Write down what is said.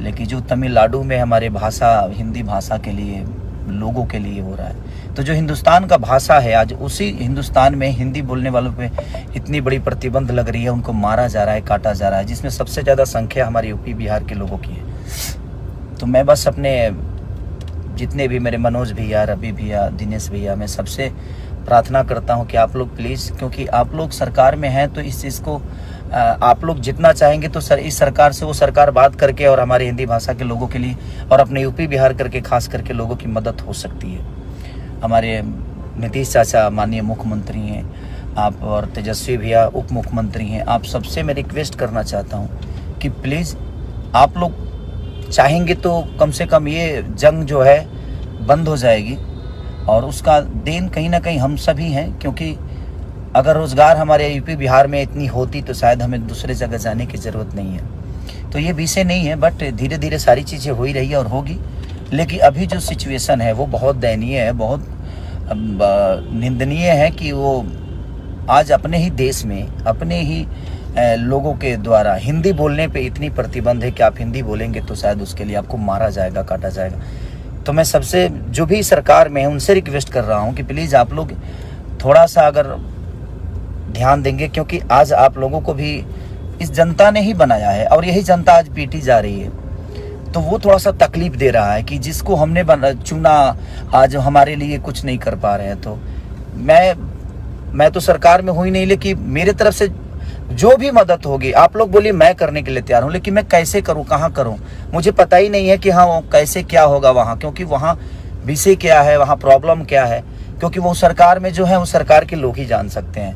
लेकिन जो तमिलनाडु में हमारे भाषा, हिंदी भाषा के लिए, लोगों के लिए हो रहा है, तो जो हिंदुस्तान का भाषा है, आज उसी हिंदुस्तान में हिंदी बोलने वालों पे इतनी बड़ी प्रतिबंध लग रही है, उनको मारा जा रहा है, काटा जा रहा है, जिसमें सबसे ज़्यादा संख्या हमारे यूपी बिहार के लोगों की है। तो मैं बस अपने जितने भी मेरे मनोज भैया, रवि भैया, दिनेश भैया, मैं सबसे प्रार्थना करता हूं कि आप लोग प्लीज़, क्योंकि आप लोग सरकार में हैं, तो इस चीज़ को आप लोग जितना चाहेंगे तो इस सरकार से वो सरकार बात करके और हमारे हिंदी भाषा के लोगों के लिए और अपने यूपी बिहार करके खास करके लोगों की मदद हो सकती है। हमारे नीतीश चाचा माननीय मुख्यमंत्री हैं आप, और तेजस्वी भैया उप मुख्यमंत्री हैं, आप सबसे मैं रिक्वेस्ट करना चाहता हूँ कि प्लीज़ आप लोग चाहेंगे तो कम से कम ये जंग जो है बंद हो जाएगी, और उसका देन कहीं ना कहीं हम सभी हैं, क्योंकि अगर रोज़गार हमारे यूपी बिहार में इतनी होती तो शायद हमें दूसरे जगह जाने की ज़रूरत नहीं है। तो ये विषय नहीं है, बट धीरे धीरे सारी चीज़ें हो ही रही है और होगी। लेकिन अभी जो सिचुएशन है वो बहुत दयनीय है, बहुत निंदनीय है कि वो आज अपने ही देश में, अपने ही लोगों के द्वारा हिंदी बोलने पे इतनी प्रतिबंध है कि आप हिंदी बोलेंगे तो शायद उसके लिए आपको मारा जाएगा, काटा जाएगा। तो मैं सबसे जो भी सरकार में है उनसे रिक्वेस्ट कर रहा हूँ कि प्लीज़ आप लोग थोड़ा सा अगर ध्यान देंगे, क्योंकि आज आप लोगों को भी इस जनता ने ही बनाया है और यही जनता आज पीटी जा रही है। तो वो थोड़ा सा तकलीफ दे रहा है कि जिसको हमने चुना आज हमारे लिए कुछ नहीं कर पा रहे हैं। तो मैं तो सरकार में हूँ ही नहीं, लेकिन मेरे तरफ से जो भी मदद होगी आप लोग बोलिए, मैं करने के लिए तैयार हूँ। लेकिन मैं कैसे करूँ, कहाँ करूँ, मुझे पता ही नहीं है कि हाँ कैसे क्या होगा वहाँ, क्योंकि वहाँ विषय क्या है, वहाँ प्रॉब्लम क्या है, क्योंकि वो सरकार में जो है वो सरकार के लोग ही जान सकते हैं।